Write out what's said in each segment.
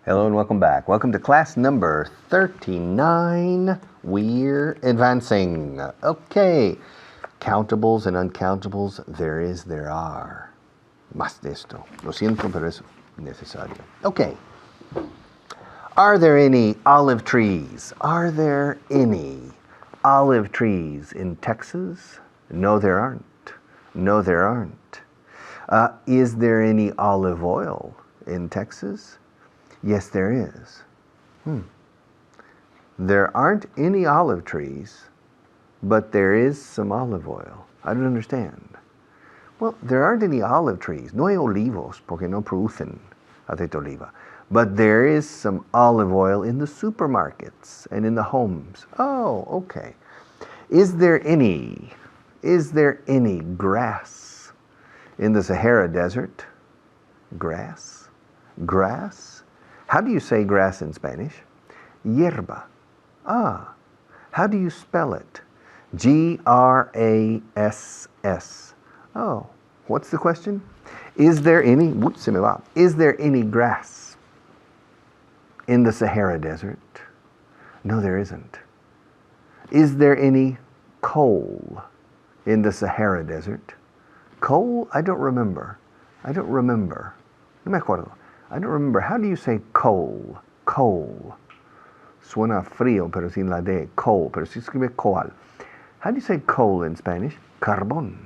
Hello and welcome back. Welcome to class number 39. We're advancing. Okay. Countables and uncountables, there is, there are. Más de esto. Lo siento, pero es necesario. Okay. Are there any olive trees? Are there any olive trees in Texas? No, there aren't. No, there aren't. Is there any olive oil in Texas? Yes, there is. There aren't any olive trees, but there is some olive oil. I don't understand. Well, there aren't any olive trees. No hay olivos porque no producen aceite de oliva. But there is some olive oil in the supermarkets and in the homes. Oh, okay. Is there any grass in the Sahara Desert? Grass? Grass? How do you say grass in Spanish? Hierba. Ah. How do you spell it? G-R-A-S-S. Oh. What's the question? Is there any grass in the Sahara Desert? No, there isn't. Is there any coal in the Sahara Desert? Coal? I don't remember. No me acuerdo. I don't remember. How do you say coal? Coal. Suena frío, pero sin la D. Coal, pero si escribe coal. How do you say coal in Spanish? Carbón.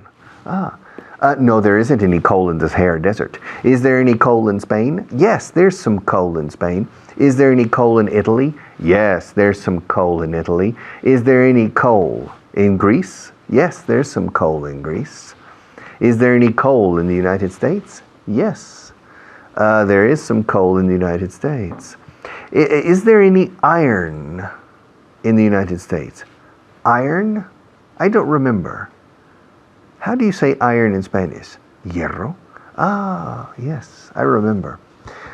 No, there isn't any coal in the Sahara Desert. Is there any coal in Spain? Yes, there's some coal in Spain. Is there any coal in Italy? Yes, there's some coal in Italy. Is there any coal in Greece? Yes, there's some coal in Greece. Is there any coal in the United States? Yes, there is some coal in the United States. Is there any iron in the United States? Iron? I don't remember. How do you say iron in Spanish? Hierro? Ah, yes, I remember.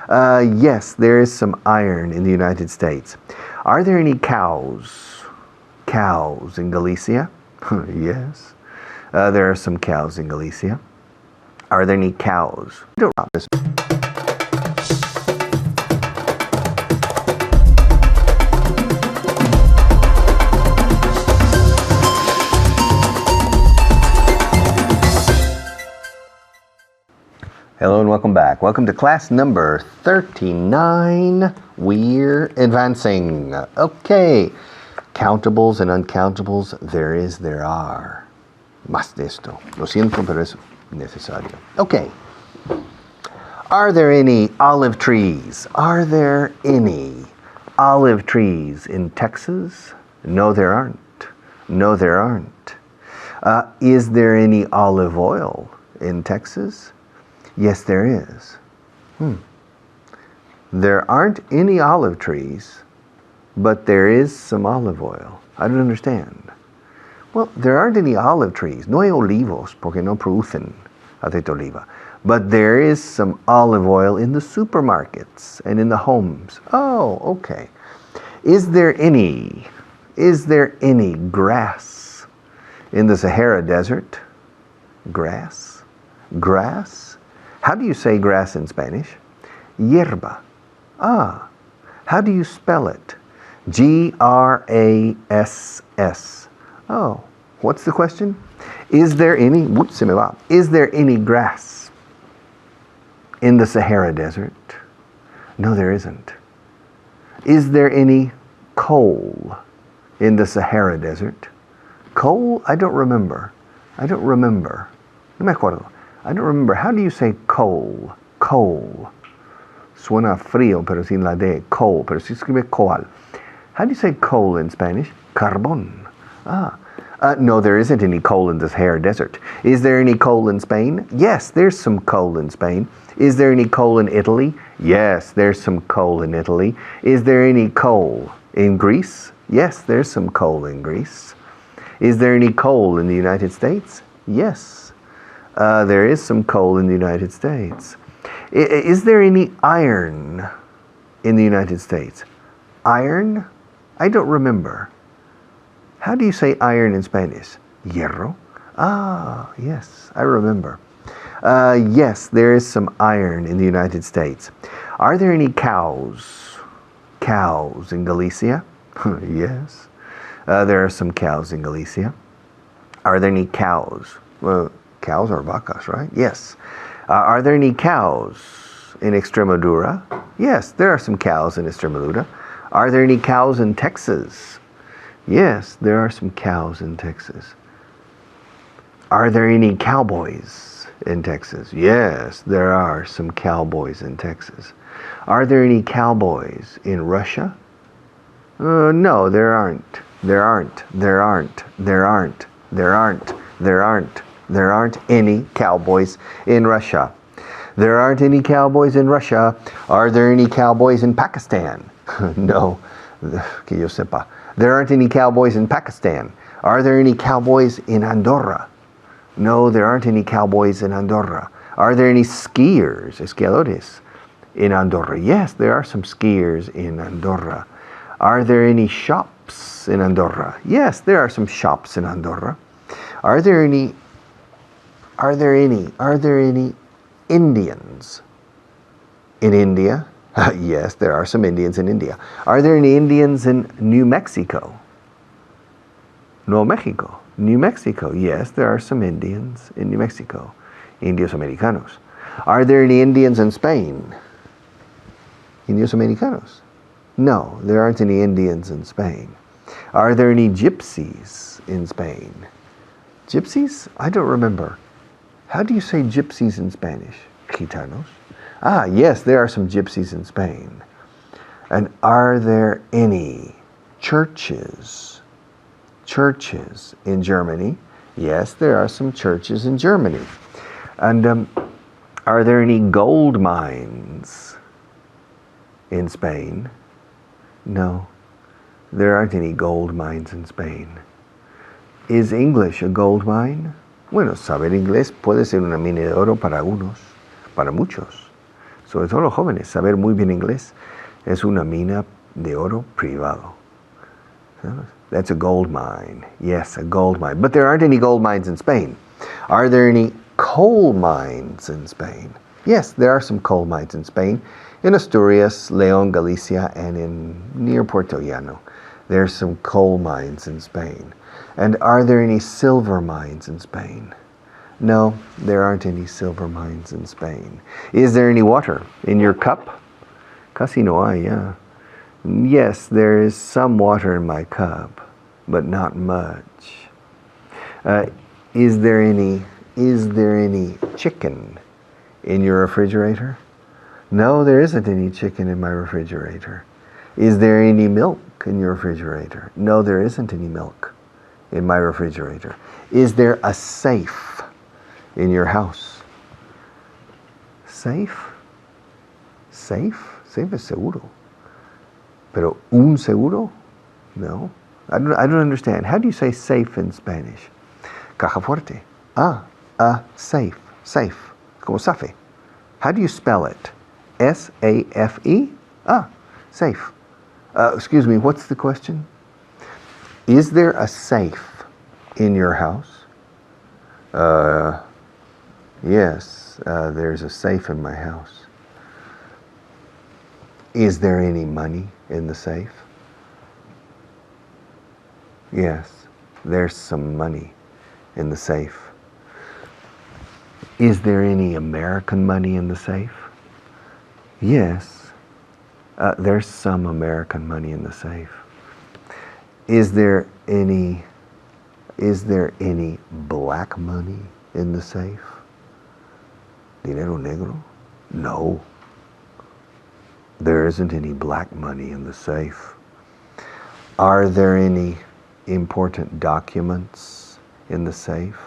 Yes, there is some iron in the United States. Are there any cows? Cows in Galicia? Yes. There are some cows in Galicia. Are there any cows? Hello and welcome back. Welcome to class number 39. We're advancing. Okay. Countables and uncountables, there is, there are. Más de esto. Lo siento, pero es necesario. Okay. Are there any olive trees? Are there any olive trees in Texas? No, there aren't. No, there aren't. Is there any olive oil in Texas? Yes, there is. There aren't any olive trees, but there is some olive oil. I don't understand. Well, there aren't any olive trees. No hay olivos porque no producen aceite de oliva. But there is some olive oil in the supermarkets and in the homes. Oh, okay. Is there any grass in the Sahara Desert? Grass? Grass? How do you say grass in Spanish? Hierba. Ah. How do you spell it? G-R-A-S-S. Oh. What's the question? Is there any grass in the Sahara Desert? No, there isn't. Is there any coal in the Sahara Desert? Coal? I don't remember. No me acuerdo. I don't remember. How do you say coal? Coal. Suena frío, pero sin la D. Coal, pero si escribe coal. How do you say coal in Spanish? Carbón. No, there isn't any coal in the Sahara Desert. Is there any coal in Spain? Yes, there's some coal in Spain. Is there any coal in Italy? Yes, there's some coal in Italy. Is there any coal in Greece? Yes, there's some coal in Greece. Is there any coal in the United States? Yes. There is some coal in the United States. Is there any iron in the United States? Iron? I don't remember. How do you say iron in Spanish? Hierro? Ah, yes, I remember. Yes, there is some iron in the United States. Are there any cows? Cows in Galicia? Yes. There are some cows in Galicia. Are there any cows? Well, cows are vacas, right? Yes. Are there any cows in Extremadura? Yes, there are some cows in Extremadura. Are there any cows in Texas? Yes, there are some cows in Texas. Are there any cowboys in Texas? Yes, there are some cowboys in Texas. Are there any cowboys in Russia? No, there aren't. There aren't. There aren't. There aren't. There aren't. There aren't. There aren't any cowboys in Russia. There aren't any cowboys in Russia. Are there any cowboys in Pakistan? No, que yo sepa. There aren't any cowboys in Pakistan. Are there any cowboys in Andorra? No, there aren't any cowboys in Andorra. Are there any skiers, esquiadores, in Andorra? Yes, there are some skiers in Andorra. Are there any shops in Andorra? Yes, there are some shops in Andorra. Are there any Indians in India? Yes, there are some Indians in India. Are there any Indians in New Mexico? Nuevo Mexico. New Mexico. Yes, there are some Indians in New Mexico. Indios Americanos. Are there any Indians in Spain? Indios Americanos. No, there aren't any Indians in Spain. Are there any gypsies in Spain? Gypsies? I don't remember. How do you say gypsies in Spanish? Gitanos. Ah, yes, there are some gypsies in Spain. And are there any churches? Churches in Germany? Yes, there are some churches in Germany. And are there any gold mines in Spain? No, there aren't any gold mines in Spain. Is English a gold mine? Bueno, saber inglés puede ser una mina de oro para unos, para muchos. Sobre todo los jóvenes, saber muy bien inglés es una mina de oro privado. That's a gold mine. Yes, a gold mine. But there aren't any gold mines in Spain. Are there any coal mines in Spain? Yes, there are some coal mines in Spain. In Asturias, León, Galicia, and near Puerto Llano. There's some coal mines in Spain. And are there any silver mines in Spain? No, there aren't any silver mines in Spain. Is there any water in your cup? Casi no hay, yeah. Yes, there is some water in my cup, but not much. Is there any chicken in your refrigerator? No, there isn't any chicken in my refrigerator. Is there any milk in your refrigerator? No, there isn't any milk in my refrigerator. Is there a safe in your house? Safe? Safe? Safe es seguro. Pero un seguro? No. I don't understand. How do you say safe in Spanish? Caja fuerte. Ah, a safe. Safe. Como safe. How do you spell it? S-A-F-E? Ah, safe. Excuse me, what's the question? Is there a safe in your house? Yes, there's a safe in my house. Is there any money in the safe? Yes, there's some money in the safe. Is there any American money in the safe? Yes, there's some American money in the safe. Is there any black money in the safe? Dinero negro? No. There isn't any black money in the safe. Are there any important documents in the safe?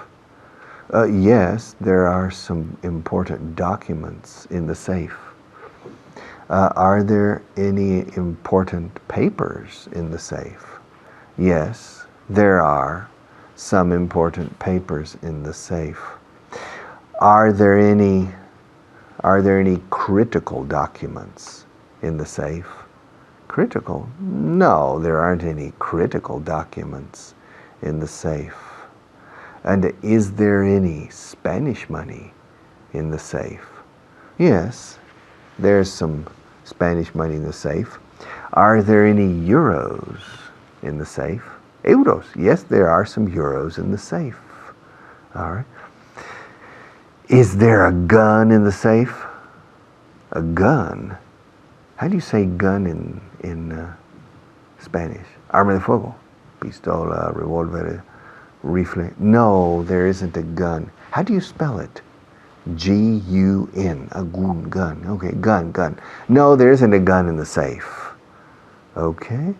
Yes, there are some important documents in the safe. Are there any important papers in the safe? Yes, there are some important papers in the safe. Are there any critical documents in the safe? Critical? No, there aren't any critical documents in the safe. And is there any Spanish money in the safe? Yes, there's some Spanish money in the safe. Are there any euros in the safe? Euros. Yes, there are some euros in the safe. All right. Is there a gun in the safe? A gun? How do you say gun in Spanish? Arma de fuego. Pistola, revolver, rifle. No, there isn't a gun. How do you spell it? G-U-N. A gun. Okay, gun. No, there isn't a gun in the safe. Okay?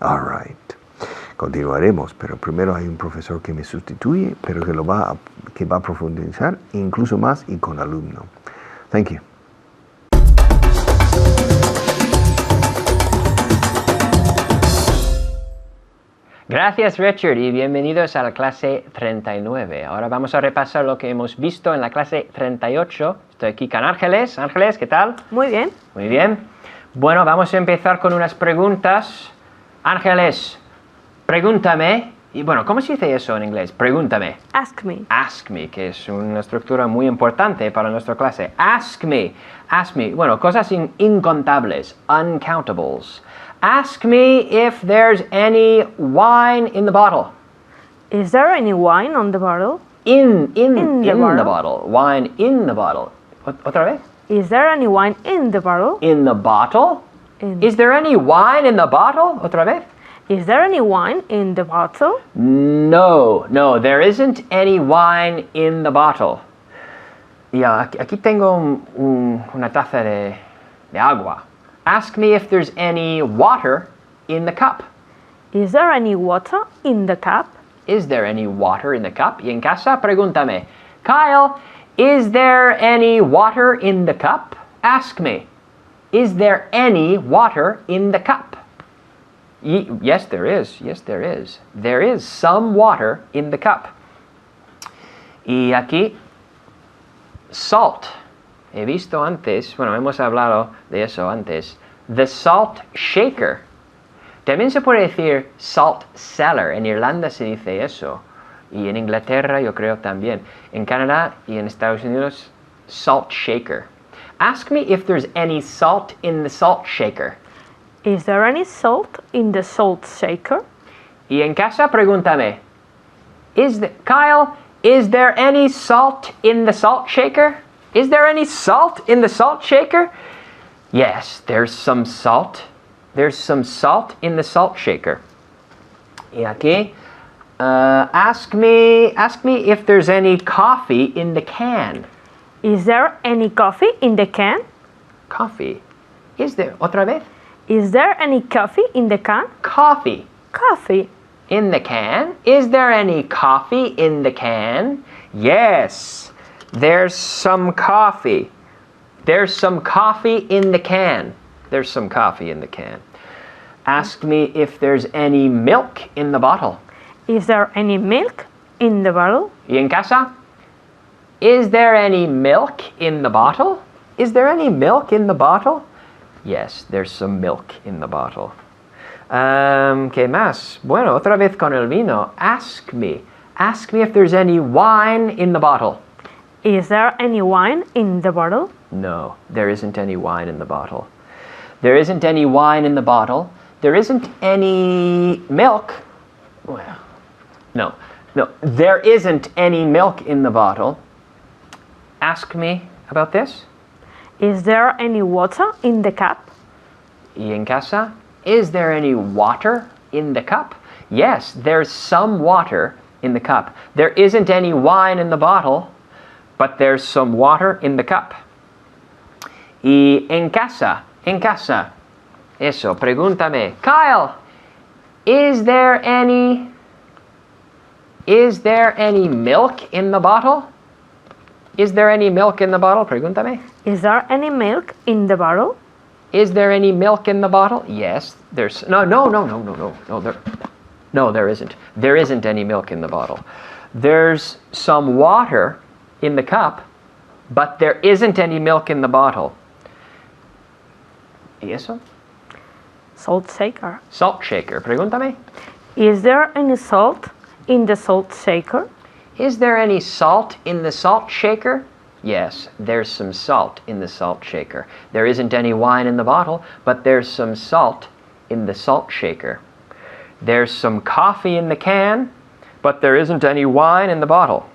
All right. Continuaremos, pero primero hay un profesor que me sustituye, pero que va a profundizar incluso más y con alumno. Thank you. Gracias, Richard, y bienvenidos a la clase 39. Ahora vamos a repasar lo que hemos visto en la clase 38. Estoy aquí con Ángeles. Ángeles, ¿qué tal? Muy bien. Muy bien. Bueno, vamos a empezar con unas preguntas. Ángeles, pregúntame. Y bueno, ¿cómo se dice eso en inglés? Pregúntame. Ask me. Ask me, que es una estructura muy importante para nuestra clase. Ask me. Ask me. Bueno, cosas incontables. Uncountables. Ask me if there's any wine in the bottle. Is there any wine on the bottle? In the bottle. Wine in the bottle. ¿Otra vez? Is there any wine in the bottle? In the bottle? Is there any wine in the bottle? ¿Otra vez? Is there any wine in the bottle? No, there isn't any wine in the bottle. Y aquí tengo una taza de agua. Ask me if there's any water in the cup. Is there any water in the cup? Is there any water in the cup? Y en casa, pregúntame, Kyle, is there any water in the cup? Ask me, is there any water in the cup? Yes, there is. Yes, there is. There is some water in the cup. Y aquí, salt. He visto antes, bueno, hemos hablado de eso antes. The salt shaker. También se puede decir salt cellar. En Irlanda se dice eso. Y en Inglaterra yo creo también. En Canadá y en Estados Unidos, salt shaker. Ask me if there's any salt in the salt shaker. Is there any salt in the salt shaker? Y en casa pregúntame, Kyle, is there any salt in the salt shaker? Is there any salt in the salt shaker? Yes, there's some salt. There's some salt in the salt shaker. Y aquí, ask me if there's any coffee in the can. Is there any coffee in the can? Coffee. Is there? Otra vez? Is there any coffee in the can? Coffee. Coffee. In the can? Is there any coffee in the can? Yes. There's some coffee. There's some coffee in the can. There's some coffee in the can. Ask me if there's any milk in the bottle. Is there any milk in the bottle? Y en casa? Is there any milk in the bottle? Is there any milk in the bottle? Yes, there's some milk in the bottle. ¿Qué más? Bueno, otra vez con el vino. Ask me. Ask me if there's any wine in the bottle. Is there any wine in the bottle? No, there isn't any wine in the bottle. There isn't any wine in the bottle. There isn't any milk. Well, no, there isn't any milk in the bottle. Ask me about this. Is there any water in the cup? Y en casa, is there any water in the cup? Yes, there's some water in the cup. There isn't any wine in the bottle, but there's some water in the cup. Y en casa, eso, pregúntame, Kyle, is there any milk in the bottle? Is there any milk in the bottle? Pregúntame. Is there any milk in the bottle? Is there any milk in the bottle? Yes, there's no, there isn't. There isn't any milk in the bottle. There's some water in the cup, but there isn't any milk in the bottle. ¿Y eso? Salt shaker. Salt shaker. Pregúntame. Is there any salt in the salt shaker? Is there any salt in the salt shaker? Yes, there's some salt in the salt shaker. There isn't any wine in the bottle, but there's some salt in the salt shaker. There's some coffee in the can, but there isn't any wine in the bottle.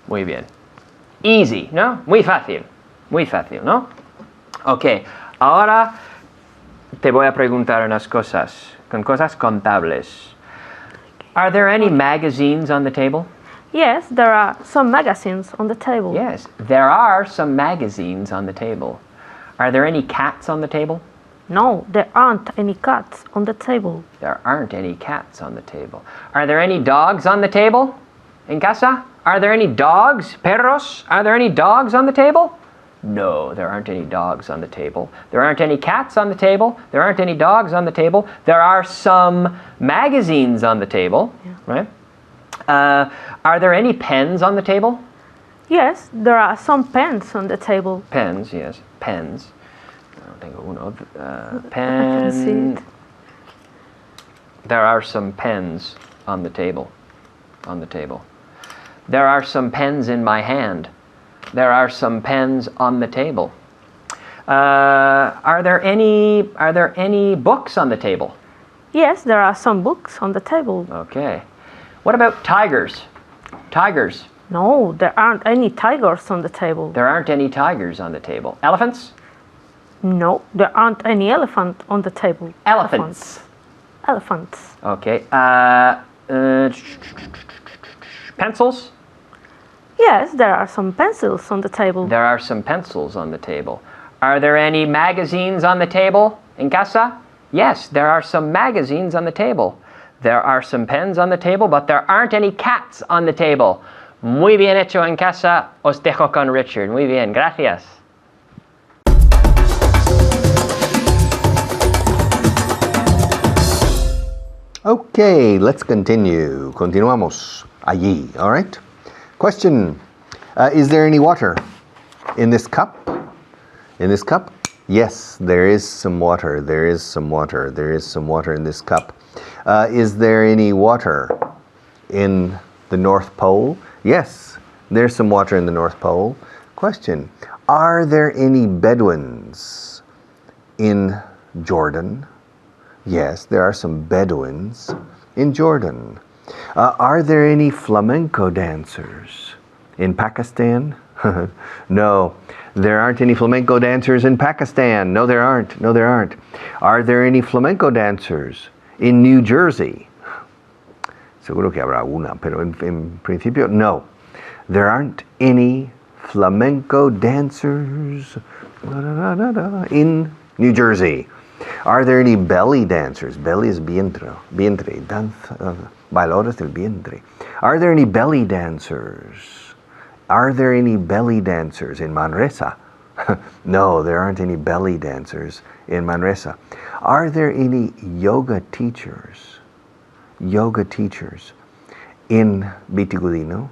Muy bien. Easy, ¿no? Muy fácil, ¿no? Ok, ahora te voy a preguntar unas cosas, con cosas contables. Are there any magazines on the table? Yes, there are some magazines on the table. Yes, there are some magazines on the table. Are there any cats on the table? No, there aren't any cats on the table. There aren't any cats on the table. Are there any dogs on the table? En casa? Are there any dogs? Perros? Are there any dogs on the table? No, there aren't any dogs on the table. There aren't any cats on the table. There aren't any dogs on the table. There are some magazines on the table, right? Are there any pens on the table? Yes, there are some pens on the table. Pens, yes, pens. Tengo uno. I can see Pen. it. There are some pens on the table. On the table. There are some pens in my hand. There are some pens on the table. Are there any books on the table? Yes, there are some books on the table. Okay. What about tigers? Tigers. No, there aren't any tigers on the table. There aren't any tigers on the table. Elephants? No, there aren't any elephant on the table. Elephants. Elephants. Okay. Pencils? Yes, there are some pencils on the table. There are some pencils on the table. Are there any magazines on the table en casa? Yes, there are some magazines on the table. There are some pens on the table, but there aren't any cats on the table. Muy bien hecho en casa. Os dejo con Richard. Muy bien, gracias. Okay, let's continue. Continuamos allí, all right? Question, is there any water in this cup? In this cup? Yes, there is some water. There is some water. There is some water in this cup. Is there any water in the North Pole? Yes, there's some water in the North Pole. Question, are there any Bedouins in Jordan? Yes, there are some Bedouins in Jordan. Are there any flamenco dancers in Pakistan? No, there aren't any flamenco dancers in Pakistan. No, there aren't. No, there aren't. Are there any flamenco dancers in New Jersey? Seguro que habrá una, pero en principio, no. There aren't any flamenco dancers in New Jersey. Are there any belly dancers? Belly is vientre, danza, bailadores del vientre. Are there any belly dancers? Are there any belly dancers in Manresa? No, there aren't any belly dancers in Manresa. Are there any yoga teachers? Yoga teachers in Bitigudino?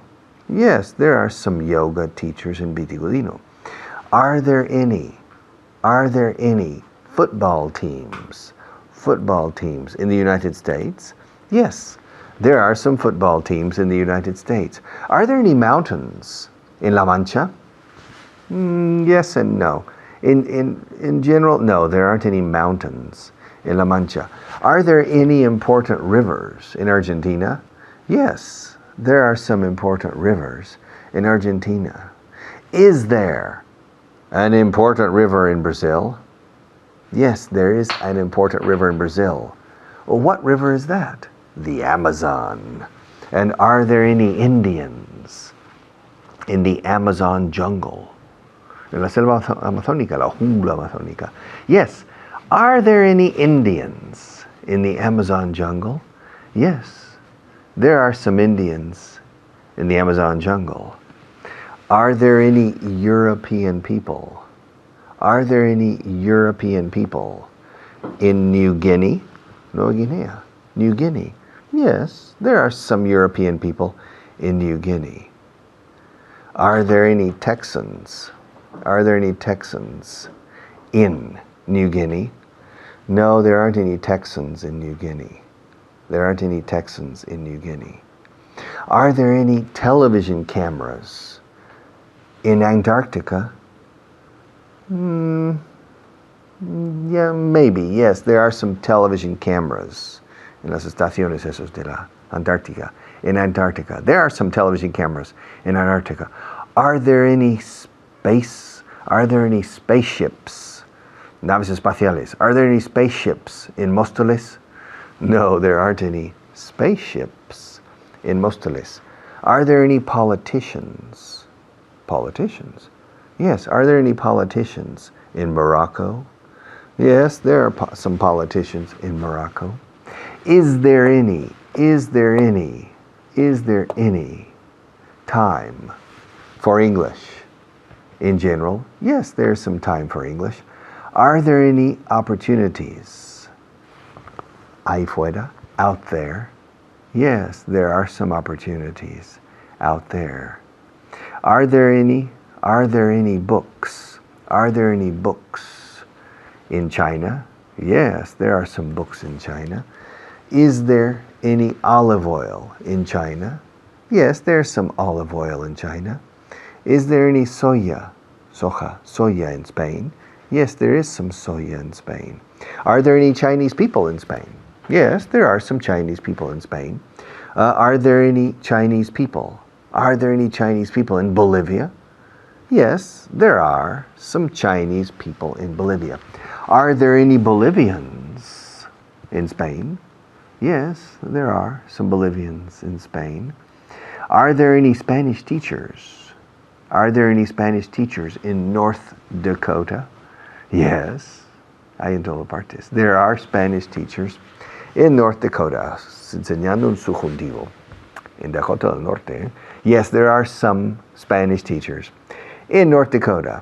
Yes, there are some yoga teachers in Bitigudino. Are there any football teams in the United States? Yes, there are some football teams in the United States. Are there any mountains in La Mancha? Yes and no. In general, no, there aren't any mountains in La Mancha. Are there any important rivers in Argentina? Yes, there are some important rivers in Argentina. Is there an important river in Brazil? Yes, there is an important river in Brazil. Well, what river is that? The Amazon. And are there any Indians in the Amazon jungle? En la selva amazónica, la jungla amazónica. Yes. Are there any Indians in the Amazon jungle? Yes. There are some Indians in the Amazon jungle. Are there any European people? Are there any European people in New Guinea? Nueva Guinea. New Guinea. Yes, there are some European people in New Guinea. Are there any Texans? Are there any Texans in New Guinea? No, there aren't any Texans in New Guinea. There aren't any Texans in New Guinea. Are there any television cameras In Antarctica, yeah, maybe, yes, there are some television cameras en las estaciones esos de la Antártica. In Antarctica, there are some television cameras in Antarctica. Are there any spaceships, naves espaciales? Are there any spaceships in Móstoles? No, there aren't any spaceships in Móstoles. Are there any politicians? Politicians? Yes, are there any politicians in Morocco? Yes, there are some politicians in Morocco. Is there any time for English in general? Yes, there's some time for English. Are there any opportunities ahí fuera, out there? Yes, there are some opportunities out there. Are there any books? Are there any books in China? Yes, there are some books in China. Is there any olive oil in China? Yes, there's some olive oil in China. Is there any soya in Spain? Yes, there is some soya in Spain. Are there any Chinese people in Spain? Yes, there are some Chinese people in Spain. Are there any Chinese people? Are there any Chinese people in Bolivia? Yes, there are some Chinese people in Bolivia. Are there any Bolivians in Spain? Yes, there are some Bolivians in Spain. Are there any Spanish teachers? Are there any Spanish teachers in North Dakota? Yes, ahí en todas partes. There are Spanish teachers in North Dakota, enseñando un subjuntivo. In Dakota del Norte. Yes, there are some Spanish teachers in North Dakota.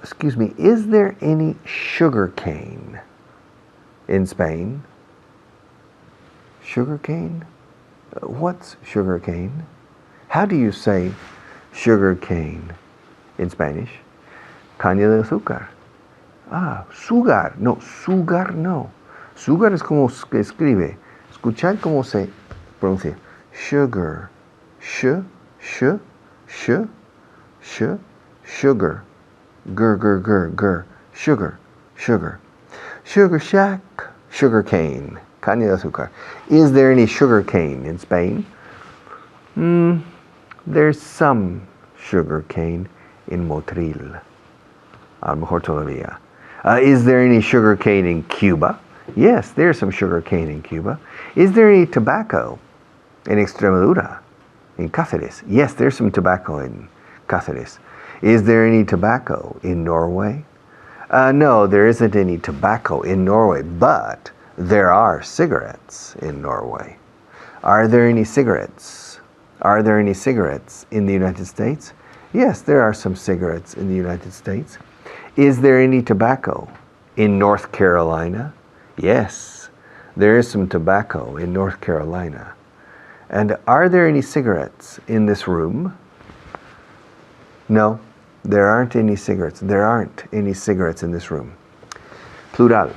Excuse me, is there any sugar cane in Spain? Sugar cane? What's sugar cane? How do you say sugar cane in Spanish? Caña de azúcar. Sugar. No, sugar no. Sugar es como se escribe. Escuchad cómo se pronuncia. Sugar. Sugar. Sugar. Sugar shack. Sugar cane. Caña de azúcar. Is there any sugar cane in Spain? There's some sugar cane in Motril. A lo mejor todavía. Is there any sugar cane in Cuba? Yes, there's some sugar cane in Cuba. Is there any tobacco in Extremadura? In Cáceres? Yes, there's some tobacco in Cáceres. Is there any tobacco in Norway? No, there isn't any tobacco in Norway, but there are cigarettes in Norway. Are there any cigarettes? Are there any cigarettes in the United States? Yes, there are some cigarettes in the United States. Is there any tobacco in North Carolina? Yes, there is some tobacco in North Carolina. And are there any cigarettes in this room? No, there aren't any cigarettes. There aren't any cigarettes in this room. Plural.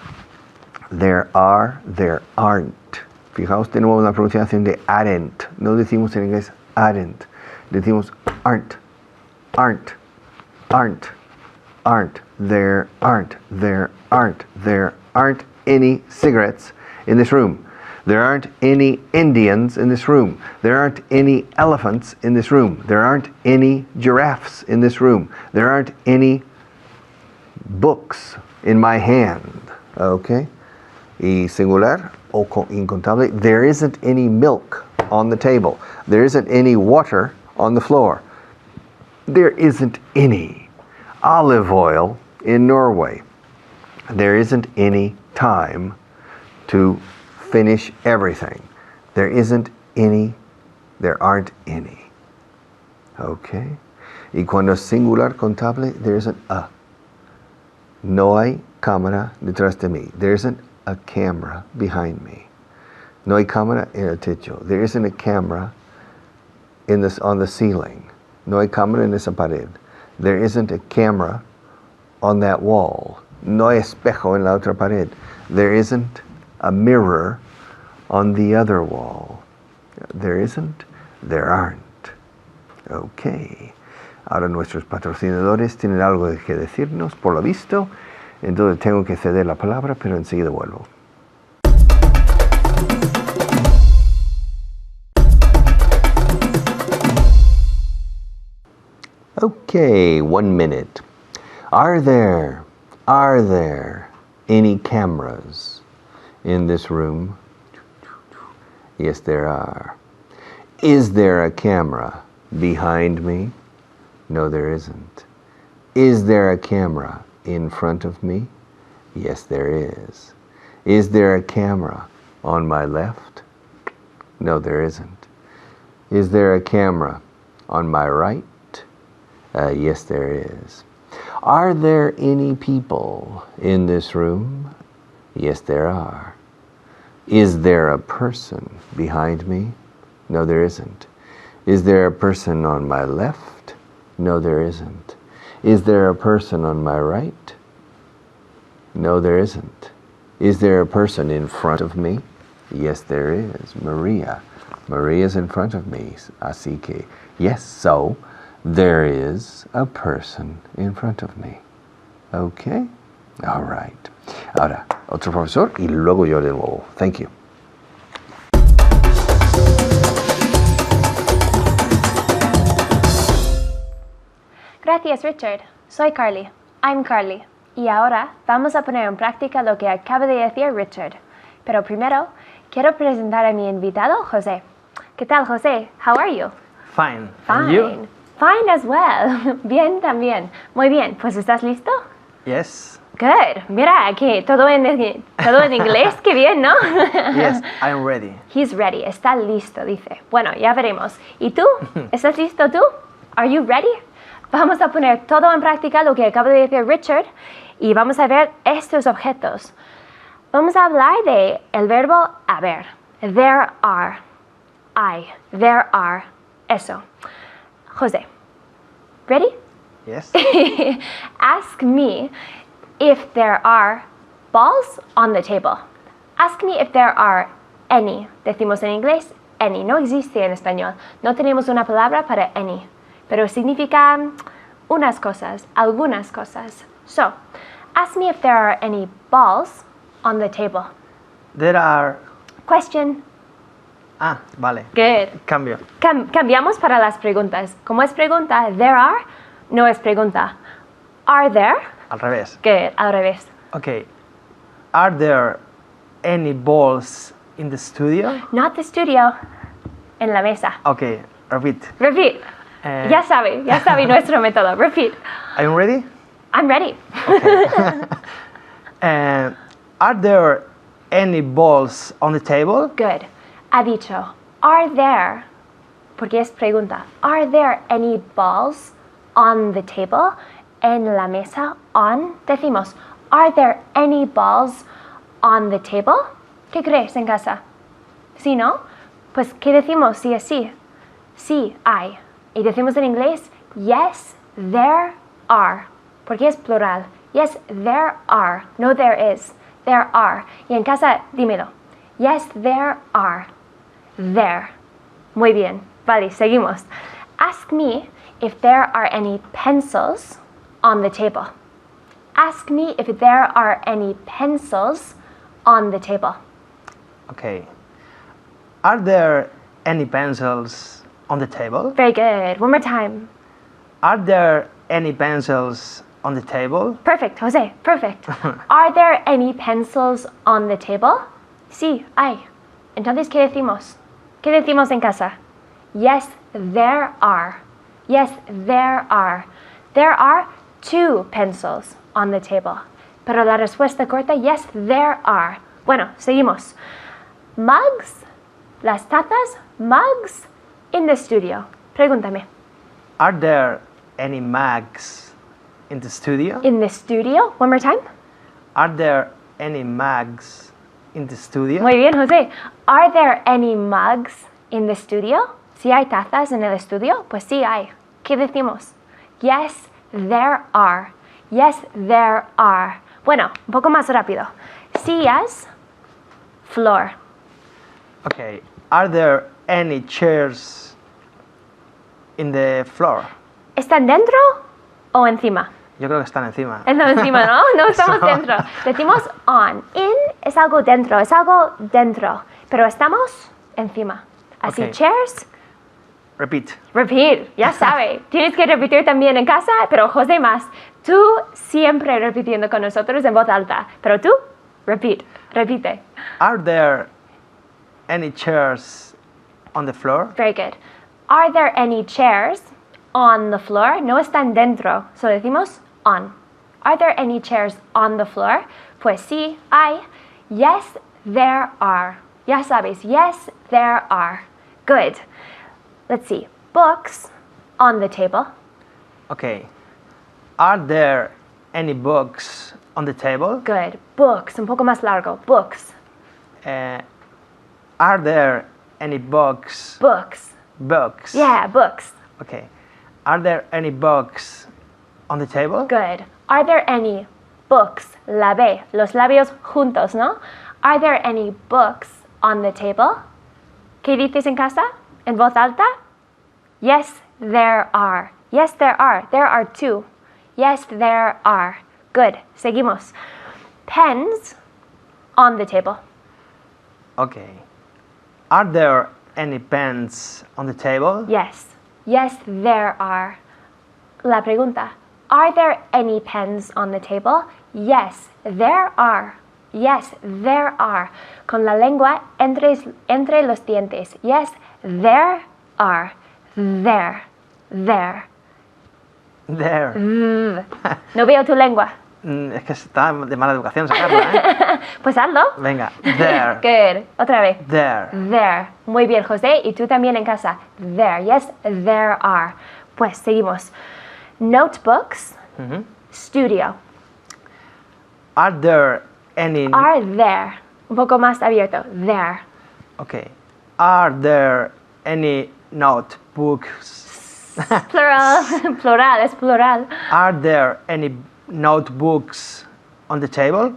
There are, there aren't. Fijaos de nuevo en la pronunciación de aren't. No decimos en inglés aren't. Decimos aren't. Aren't. Aren't. Aren't. There aren't. There aren't. There aren't any cigarettes in this room. There aren't any Indians in this room. There aren't any elephants in this room. There aren't any giraffes in this room. There aren't any books in my hand. Okay? Y singular o incontable. There isn't any milk on the table. There isn't any water on the floor. There isn't any olive oil in Norway. There isn't any time to finish everything. There isn't any, there aren't any. Okay? Y cuando es singular contable, there isn't a. No hay cámara detrás de mí. There isn't a camera behind me. No hay cámara en el techo. There isn't a camera on the ceiling. No hay cámara en esa pared. There isn't a camera on that wall. No hay espejo en la otra pared. There isn't a mirror on the other wall. There isn't, there aren't. Okay. Ahora nuestros patrocinadores tienen algo que decirnos, por lo visto. Entonces tengo que ceder la palabra, pero enseguida vuelvo. Okay, 1 minute. Are there any cameras in this room? Yes, there are. Is there a camera behind me? No, there isn't. Is there a camera in front of me? Yes, there is. Is there a camera on my left? No, there isn't. Is there a camera on my right? Yes, there is. Are there any people in this room? Yes, there are. Is there a person behind me? No, there isn't. Is there a person on my left? No, there isn't. Is there a person on my right? No, there isn't. Is there a person in front of me? Yes, there is. Maria. Maria's in front of me. Así que, yes, so there is a person in front of me. Okay? All right. Ahora, otro profesor y luego yo de nuevo. Thank you. Gracias, Richard. Soy Carly. I'm Carly. Y ahora vamos a poner en práctica lo que acaba de decir Richard. Pero primero, quiero presentar a mi invitado, José. ¿Qué tal, José? How are you? Fine. Fine. And you? Fine as well. Bien también. Muy bien. Pues, ¿estás listo? Yes. Good. Mira, aquí todo en inglés. Qué bien, ¿no? Yes, I'm ready. He's ready. Está listo, dice. Bueno, ya veremos. ¿Y tú? ¿Estás listo tú? Are you ready? Vamos a poner todo en práctica lo que acaba de decir Richard y vamos a ver estos objetos. Vamos a hablar de el verbo haber. There are. There are. Eso. José, ready? Yes. Ask me if there are balls on the table. Ask me if there are any. Decimos en inglés any. No existe en español. No tenemos una palabra para any. Pero significa unas cosas, algunas cosas. So, ask me if there are any balls on the table. There are... Question. Ah, vale. Good. Cambio. Cambiamos para las preguntas. Como es pregunta, there are, no es pregunta. Are there? Al revés. Good. Al revés. Okay. Are there any balls in the studio? Not the studio. En la mesa. Okay, repeat. Repeat. Ya sabe nuestro método. Repeat. Are you ready? I'm ready. Are there any balls on the table? Good. Ha dicho, are there, porque es pregunta, are there any balls on the table? En la mesa, on, decimos, are there any balls on the table? ¿Qué crees en casa? ¿Sí, no? Pues, ¿qué decimos si es sí? Sí, hay. Y decimos en inglés, yes, there are, porque es plural. Yes, there are. No, there is. There are. Y en casa, dímelo. Yes, there are. There. Muy bien. Vale, seguimos. Ask me if there are any pencils on the table. Ask me if there are any pencils on the table. Okay. Are there any pencils on the table? Very good. One more time. Are there any pencils on the table? Perfect, Jose. Perfect. Are there any pencils on the table? Sí, hay. Entonces, ¿qué decimos? ¿Qué decimos en casa? Yes, there are. Yes, there are. There are 2 pencils on the table. Pero la respuesta corta, yes, there are. Bueno, seguimos. Mugs, las tazas, mugs in the studio. Pregúntame. Are there any mugs in the studio? In the studio? One more time. Are there any mugs in the studio? Muy bien, José. Are there any mugs in the studio? Si hay tazas en el estudio, pues sí hay. ¿Qué decimos? Yes, there are. Yes, there are. Bueno, un poco más rápido. Sillas, floor. Okay. Are there any chairs in the floor? ¿Están dentro o encima? Yo creo que están encima. Estamos encima, ¿no? No estamos dentro. Decimos on. In es algo dentro, pero estamos encima. Así, Ok. chairs, Repeat. repeat, ya sabe. Tienes que repetir también en casa, pero José más. Tú siempre repitiendo con nosotros en voz alta, pero tú, repite. Are there any chairs on the floor? Very good. Are there any chairs on the floor? No están dentro, solo decimos on. Are there any chairs on the floor? Pues sí, hay. Yes, there are. Ya sabes, yes, there are. Good. Let's see. Books on the table. Okay. Are there any books on the table? Good. Books, un poco más largo. Books. Are there any books? Books. Books. Yeah, books. Okay. Are there any books on the table? Good. Are there any books? La B. Los labios juntos, ¿no? Are there any books on the table? ¿Qué dices en casa? ¿En voz alta? Yes, there are. Yes, there are. There are two. Yes, there are. Good. Seguimos. Pens on the table. Okay. Are there any pens on the table? Yes. Yes, there are. La pregunta. Are there any pens on the table? Yes, there are. Yes, there are. Con la lengua entre los dientes. Yes, there are. There. There. No veo tu lengua. Es que está de mala educación sacarla, ¿eh? Pues hazlo. Venga. There. Good. Otra vez. There. There. Muy bien, José. Y tú también en casa. There. Yes, there are. Pues seguimos. Notebooks. Studio. Are there any... Are there. Un poco más abierto. There. Okay. Are there any notebooks? Plural. Plural. Es plural. Are there any notebooks on the table?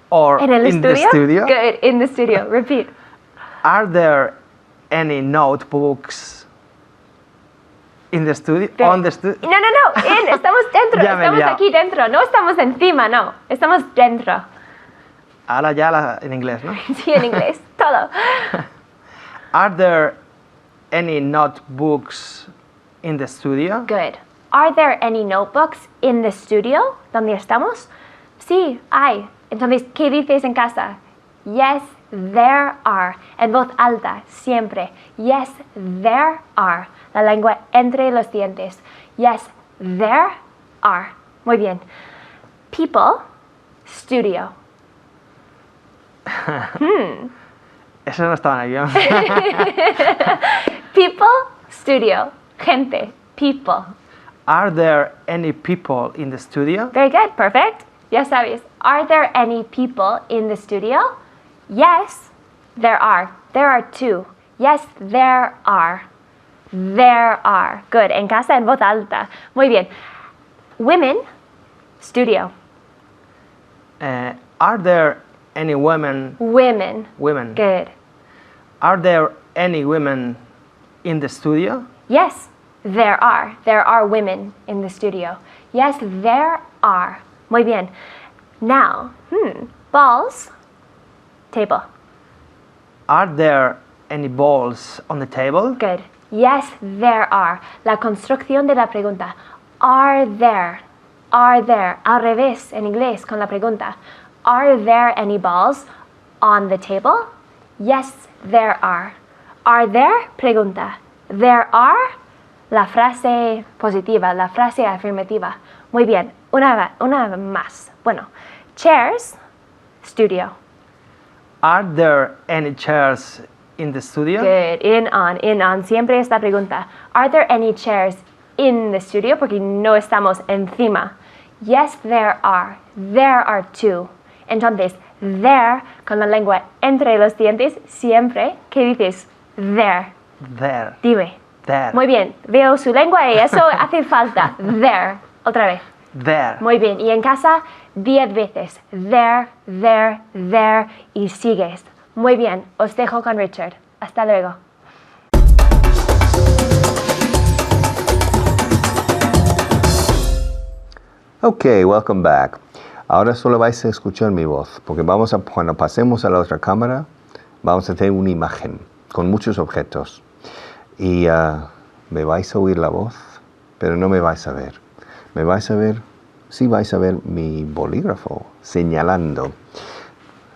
Or En el in estudio. the studio? Good. In the studio. Repeat. Are there any notebooks in the studio? On the studio? No. In. Estamos dentro. Ya me he Estamos liado. aquí dentro. No estamos encima, no. Estamos dentro. Ahora ya en inglés, ¿no? Sí, en inglés. Todo. Are there any notebooks in the studio? Good. Are there any notebooks in the studio? ¿Dónde estamos? Sí, hay. Entonces, ¿qué dices en casa? Yes, there are. En voz alta, siempre. Yes, there are. La lengua entre los dientes. Yes, there are. Muy bien. People, studio. Eso no estaba en el guión. People, studio. Gente, people. Are there any people in the studio? Very good, perfect. Ya sabes. Are there any people in the studio? Yes, there are. There are two. Yes, there are. There are. Good. En casa, en voz alta. Muy bien. Women, studio. Are there any women? Women. Women. Good. Are there any women in the studio? Yes, there are. There are women in the studio. Yes, there are. Muy bien. Now, balls, table. Are there any balls on the table? Good. Yes, there are. La construcción de la pregunta. Are there? Are there? Al revés, en inglés, con la pregunta. Are there any balls on the table? Yes, there are. Are there? Pregunta. There are. La frase positiva, la frase afirmativa. Muy bien. Una más. Bueno. Chairs, studio. Are there any chairs in the studio? Good. In, on. Siempre esta pregunta. Are there any chairs in the studio? Porque no estamos encima. Yes, there are. There are two. Entonces, there, con la lengua entre los dientes, siempre, ¿qué dices? There. There. Dime. There. Muy bien. Veo su lengua y eso hace falta. There. Otra vez. There. Muy bien. Y en casa, 10 veces. There, there, there. Y sigues. Muy bien. Os dejo con Richard. Hasta luego. Ok, welcome back. Ahora solo vais a escuchar mi voz, porque cuando pasemos a la otra cámara, vamos a tener una imagen con muchos objetos. Y me vais a oír la voz, pero no me vais a ver. Me vais a ver, sí vais a ver mi bolígrafo señalando.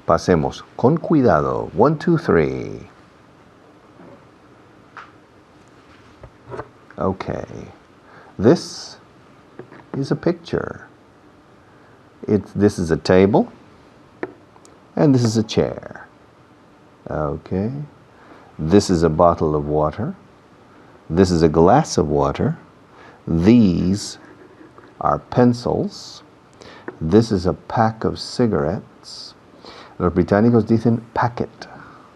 Pasemos con cuidado. 1, 2, 3. Okay. This is a picture. This is a table, and this is a chair. Okay. This is a bottle of water. This is a glass of water. These are pencils. This is a pack of cigarettes. Los británicos dicen packet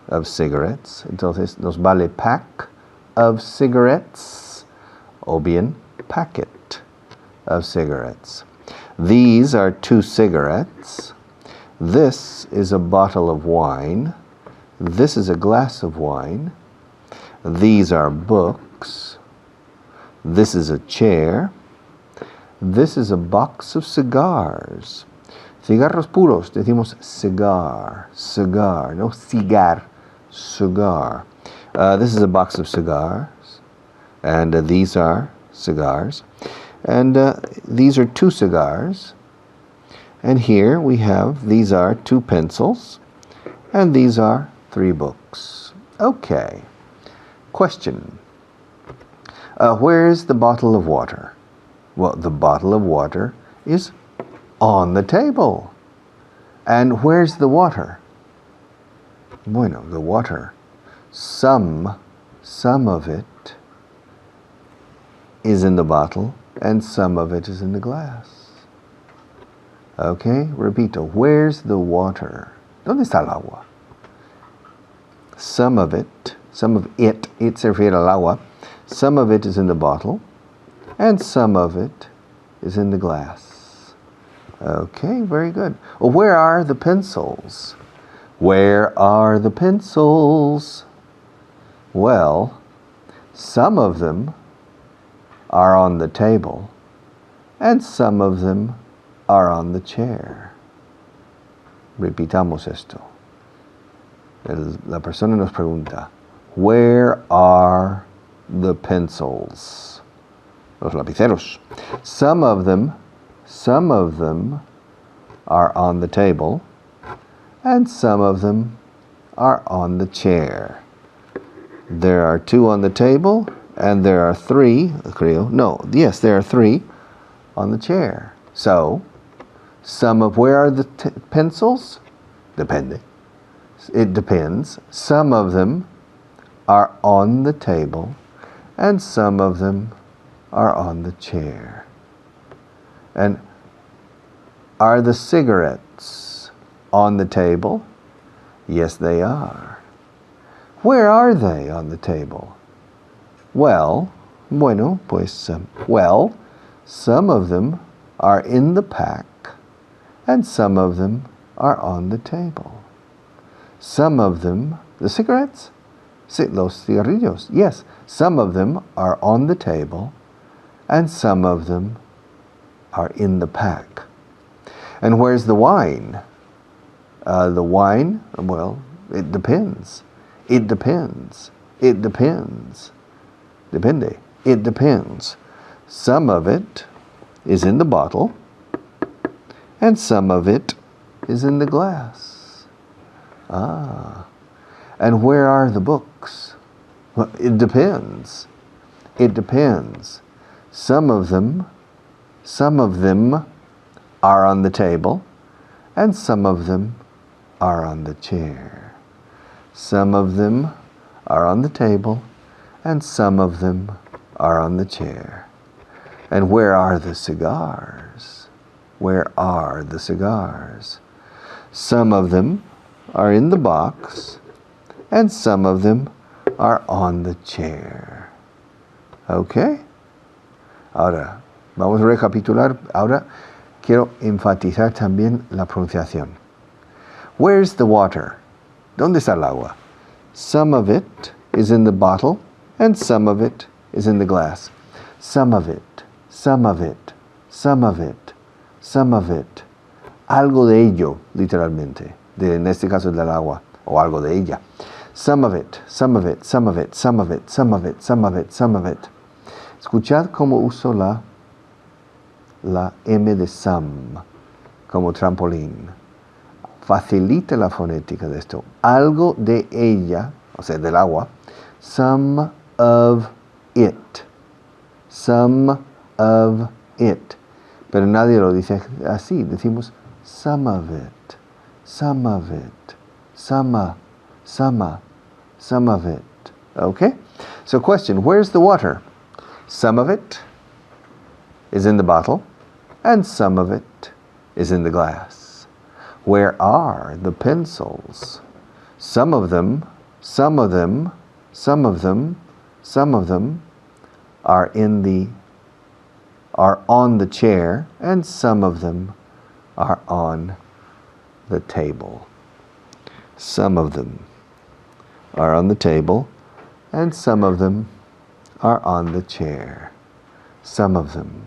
of cigarettes. Entonces nos vale pack of cigarettes o bien packet of cigarettes. These are 2 cigarettes. This is a bottle of wine. This is a glass of wine. These are books. This is a chair. This is a box of cigars. Cigarros puros, decimos cigar, cigar, no cigar, cigar. This is a box of cigars, and these are cigars. And these are 2 cigars. And here we have, these are 2 pencils, and these are 3 books. Okay. Question. Where is the bottle of water? Well, the bottle of water is on the table. And where's the water? Bueno, the water. Some of it is in the bottle, and some of it is in the glass. Okay, repito. Where's the water? ¿Dónde está el agua? Some of it se refiere al agua. Some of it is in the bottle, and some of it is in the glass. Okay, very good. Well, where are the pencils? Where are the pencils? Well, some of them are on the table, and some of them are on the chair. Repitamos esto. La persona nos pregunta, where are the pencils? Los lapiceros. Some of them are on the table, and some of them are on the chair. There are 2 on the table, and there are 3, creo. No, yes, there are 3 on the chair. So, where are the pencils? Depende. It depends. Some of them are on the table, and some of them are on the chair. And are the cigarettes on the table? Yes, they are. Where are they on the table? Well, bueno, pues, some of them are in the pack, and some of them are on the table. Some of them, the cigarettes? Los cigarrillos, yes. Some of them are on the table, and some of them are in the pack. And where's the wine? The wine, well, it depends. It depends. It depends. Depende. It depends. Some of it is in the bottle, and some of it is in the glass. And where are the books? Well, it depends. It depends. Some of them are on the table, and some of them are on the chair. Some of them are on the table, and some of them are on the chair. And where are the cigars? Where are the cigars? Some of them are in the box, and some of them are on the chair. Okay? Ahora, vamos a recapitular. Ahora quiero enfatizar también la pronunciación. Where's the water? ¿Dónde está el agua? Some of it is in the bottle, and some of it is in the glass. Some of it, some of it, some of it. some of it. Algo de ello, literalmente. En este caso del agua, o algo de ella. Some of it, some of it, some of it, some of it, some of it, some of it, some of it. Escuchad cómo uso la M de some como trampolín. Facilita la fonética de esto. Algo de ella, o sea, del agua. Some of it. Some of it. Pero nadie lo dice así. Decimos some of it. Some of it. Some of it. Okay? So question, where's the water? Some of it is in the bottle, and some of it is in the glass. Where are the pencils? Some of them are on the chair, and some of them are on the table. Some of them are on the table, and some of them are on the chair. Some of them.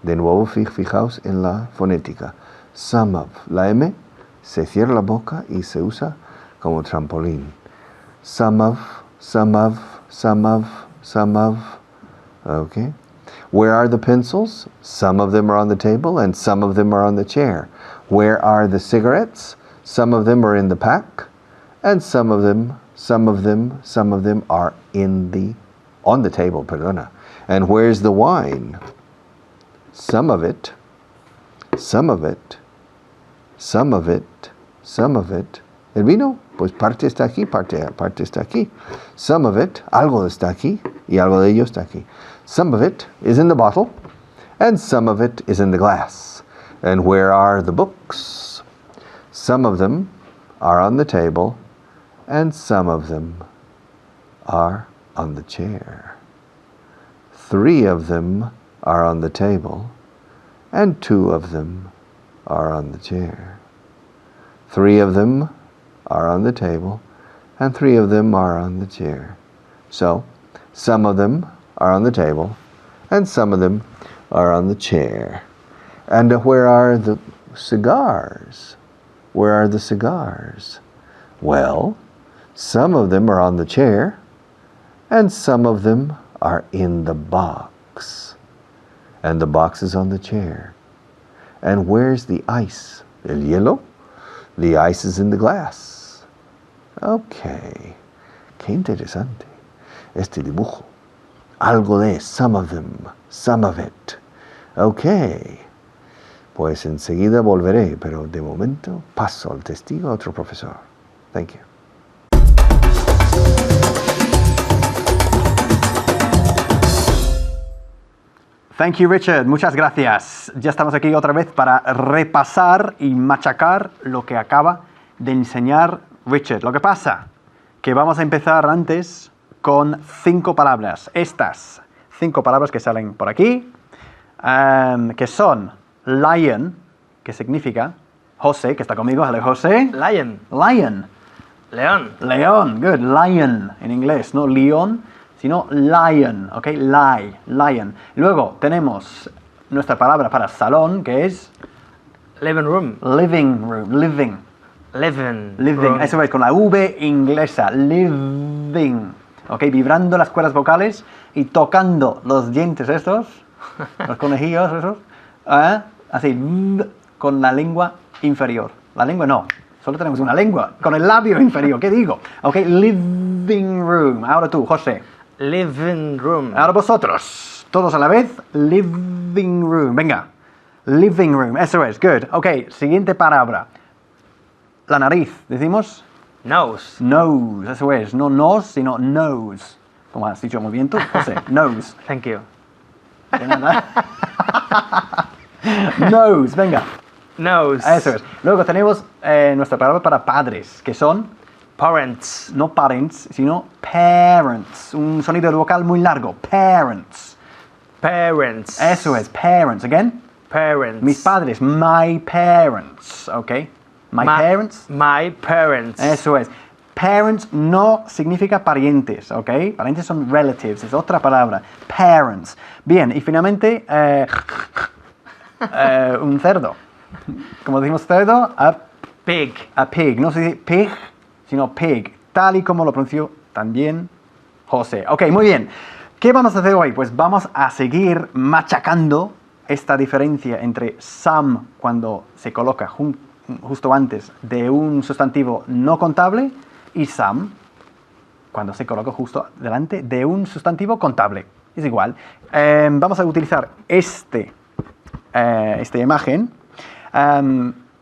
De nuevo, fijaos en la fonética. Some of. La M se cierra la boca y se usa como trampolín. Some of. Okay. Where are the pencils? Some of them are on the table and some of them are on the chair. Where are the cigarettes? Some of them are in the pack and some of them are on the table, perdona. And where's the wine? Some of it. El vino, pues parte está aquí, parte está aquí. Some of it, algo está aquí, y algo de ello está aquí. Some of it is in the bottle, and some of it is in the glass. And where are the books? Some of them are on the table, and some of them are on the chair. 3 of them are on the table, and 2 of them are on the chair. 3 of them are on the table, and 3 of them are on the chair. So, some of them are on the table, and some of them are on the chair. And where are the cigars? Where are the cigars? Well, some of them are on the chair, and some of them are in the box. And the box is on the chair. And where's the ice? El hielo? The ice is in the glass. Okay. Qué interesante este dibujo. Algo de some of them, some of it. Okay. Pues enseguida volveré, pero de momento paso al testigo a otro profesor. Thank you. Thank you, Richard. Muchas gracias. Ya estamos aquí otra vez para repasar y machacar lo que acaba de enseñar Richard. Lo que pasa que vamos a empezar antes con 5 palabras. Estas 5 palabras que salen por aquí, que son lion, que significa José, que está conmigo. Hello, José. Lion. Lion. León. León. Good. Lion en inglés, no león, sino lion, ¿ok? Lion. Luego tenemos nuestra palabra para salón, que es Living room. living. Eso es, con la V inglesa, living, ¿ok? Vibrando las cuerdas vocales y tocando los dientes estos, los conejillos esos, así, con la lengua inferior. La lengua no, solo tenemos una lengua, con el labio inferior, ¿qué digo? Ok, living room. Ahora tú, José. Living room. Ahora vosotros, todos a la vez, living room. Venga, living room, eso es, good. Ok, siguiente palabra. La nariz, decimos Nose. nose, eso es, no nose, sino nose. Como has dicho muy bien tú, José, nose. Thank you. De nada. Nose, venga. Nose. Eso es. Luego tenemos nuestra palabra para padres, que son Parents. no parents, sino parents. Un sonido vocal muy largo. Parents. Parents. Eso es, parents. Again. Parents. Mis padres, my parents. Ok. My parents. My parents. Eso es. Parents no significa parientes, ¿ok? Parientes son relatives, es otra palabra. Parents. Bien, y finalmente, un cerdo. Como decimos cerdo, a Pig. pig. No se dice pig, sino pig. Tal y como lo pronunció también José. Ok, muy bien. ¿Qué vamos a hacer hoy? Pues vamos a seguir machacando esta diferencia entre some cuando se coloca justo antes de un sustantivo no contable y some cuando se coloca justo delante de un sustantivo contable. Es igual. Vamos a utilizar esta imagen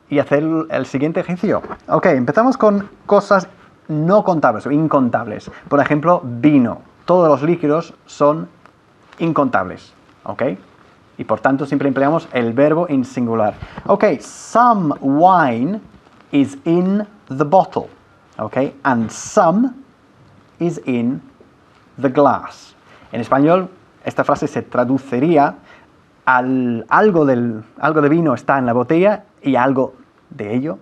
y hacer el siguiente ejercicio. Ok, empezamos con cosas no contables o incontables. Por ejemplo, vino. Todos los líquidos son incontables. Ok. Y por tanto siempre empleamos el verbo en singular. Ok, some wine is in the bottle. Ok, and some is in the glass. En español, esta frase se traduciría algo de vino está en la botella y algo de ello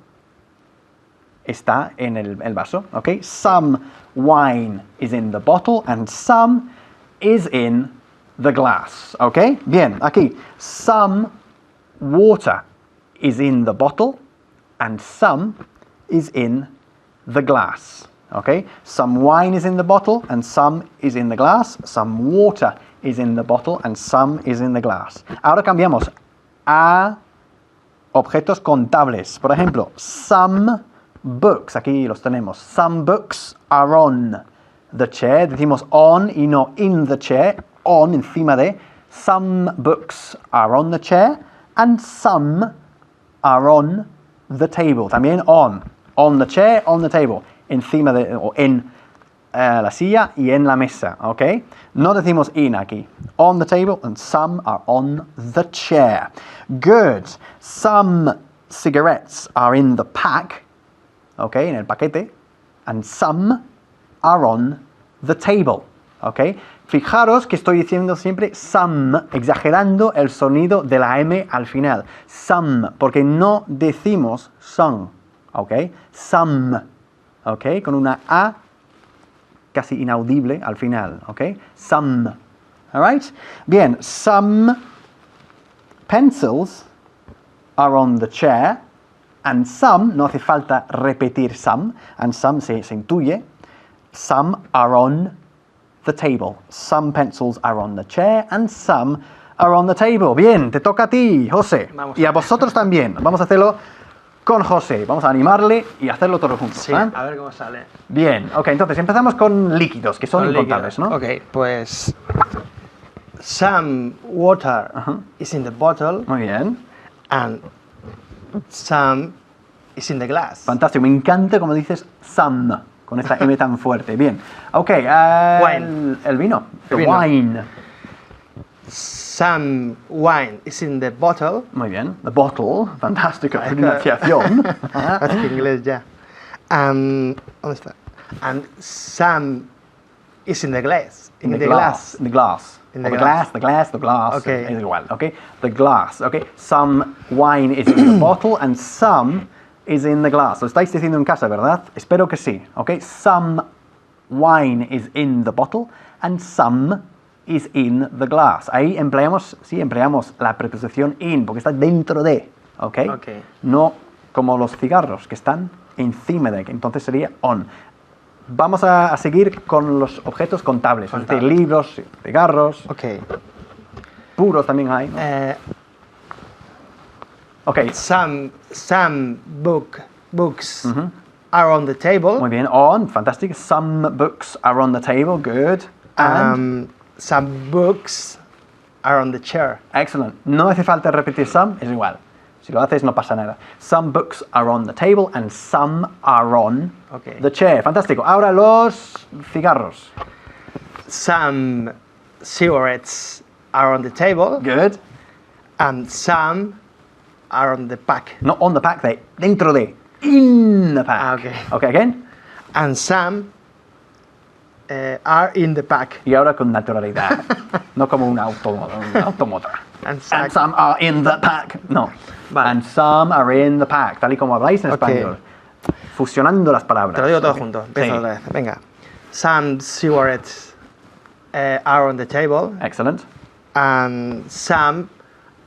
está en el vaso. Ok, some wine is in the bottle and some is in the glass. ¿Ok? Bien, aquí. Some water is in the bottle and some is in the glass. ¿Ok? Some wine is in the bottle and some is in the glass. Some water is in the bottle and some is in the glass. Ahora cambiamos a objetos contables. Por ejemplo, some books. Aquí los tenemos. Some books are on the chair. Decimos on y no in the chair. On, encima de. Some books are on the chair and some are on the table. También on. On the chair, on the table. Encima de, o en la silla y en la mesa. ¿Ok? No decimos in aquí. On the table and some are on the chair. Good. Some cigarettes are in the pack. ¿Ok? En el paquete. And some are on the table. ¿Ok? Fijaros que estoy diciendo siempre some, exagerando el sonido de la M al final. Some, porque no decimos son. ¿Ok? Some. ¿Ok? Con una A casi inaudible al final. ¿Ok? Some. Alright? Bien, some pencils are on the chair and some, no hace falta repetir some, and some se intuye, some are on the table. Some pencils are on the chair and some are on the table. Bien, te toca a ti, José. Y a vosotros también. Vamos a hacerlo con José. Vamos a animarle y hacerlo todos juntos. Sí, ¿eh? a ver cómo sale. Bien, ok, entonces empezamos con líquidos, que son Con incontables, ¿no? líquidos. Ok, pues some water is in the bottle Muy bien. and some is in the glass. Fantástico, me encanta como dices some, con esta M tan fuerte. Bien, ok, Wine. el vino, the El vino. wine. Some wine is in the bottle. Muy bien, the bottle, fantástica pronunciación. Parece que inglés ya. ¿Dónde está? And some is in the glass. In the glass. The glass. In the the glass, the glass, the glass. Okay. Es igual, okay? The glass, okay? Some wine is in the bottle and some is in the glass. Lo estáis diciendo en casa, ¿verdad? Espero que sí, okay? Some wine is in the bottle and some is in the glass. Ahí empleamos la preposición in, porque está dentro de, okay? Okay. No como los cigarros, que están encima de, entonces sería on. Vamos a seguir con los objetos contables, es decir, libros, cigarros, Ok. puros también hay, ¿no? Ok, Some books are on the table. muy bien, on, fantastic. Some books are on the table, good. And, Some books are on the chair. excellent. No hace falta repetir some, es igual. Si lo haces no pasa nada. Some books are on the table and some are on Okay. the chair. Fantástico. Ahora los cigarros. Some cigarettes are on the table Good. and some are on the pack. Not on the pack, dentro de. In the pack. Okay. Okay, again. And some are in the pack. Y ahora con naturalidad. No como un automóvil. And And some are in the pack. No. Vale. And some are in the pack. Tal y como habláis en Ok. español. fusionando las palabras. Te lo digo todo ¿ok? junto. Empiezo Sí. otra vez. Venga. Some cigarettes are on the table Excellent. and some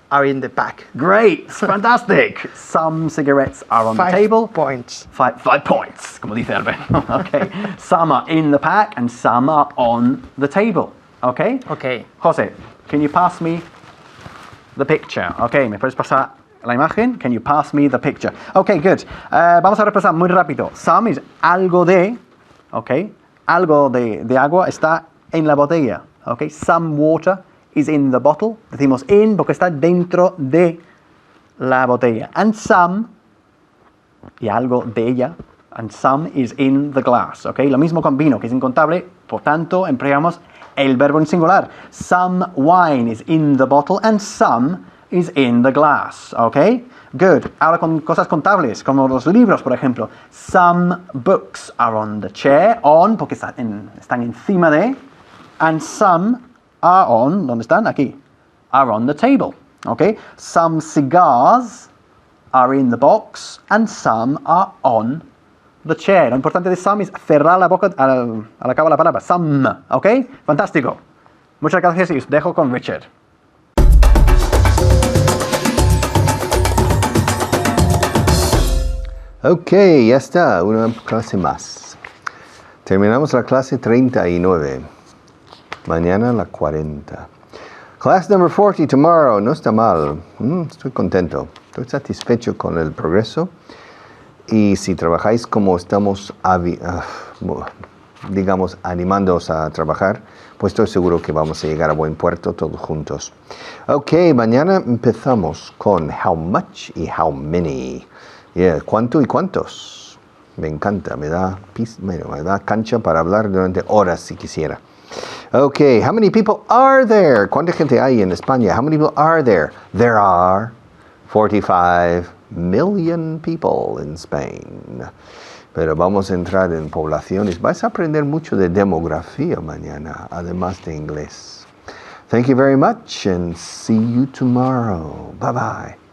are in the pack. Great, fantastic. Some cigarettes are on the 5 table. points. 5 points, como dice Albert. Okay. Some are in the pack and some are on the table. Okay? Okay. José, can you pass me the picture? Okay, ¿me puedes pasar la imagen? Can you pass me the picture? Okay, good. Vamos a repasar muy rápido. Some es algo de, okay? Algo de agua está en la botella. Okay? Some water is in the bottle. Decimos in porque está dentro de la botella. And some, y algo de ella, and some is in the glass. Okay? Lo mismo con vino, que es incontable, por tanto empleamos el verbo en singular. Some wine is in the bottle and some is in the glass. Okay? Good. Ahora con cosas contables, como los libros, por ejemplo. Some books are on the chair, on, porque están encima de, and some are on, ¿dónde están? Aquí. Are on the table. Okay? Some cigars are in the box and some are on the chair. Lo importante de some es cerrar la boca al acabar la palabra. Some. ¿Ok? Fantástico. Muchas gracias y os dejo con Richard. Ok, ya está, una clase más. Terminamos la clase 39. Mañana la 40. Class number 40 tomorrow. No está mal. Estoy contento. Estoy satisfecho con el progreso. Y si trabajáis como estamos, digamos, animándoos a trabajar, pues estoy seguro que vamos a llegar a buen puerto todos juntos. Ok, mañana empezamos con how much y how many. Yeah, ¿cuánto y cuántos? Me encanta, me da cancha para hablar durante horas si quisiera. Okay, how many people are there? ¿Cuánta gente hay en España? How many people are there? There are 45 million people in Spain. Pero vamos a entrar en poblaciones. Vais a aprender mucho de demografía mañana, además de inglés. Thank you very much and see you tomorrow. Bye bye.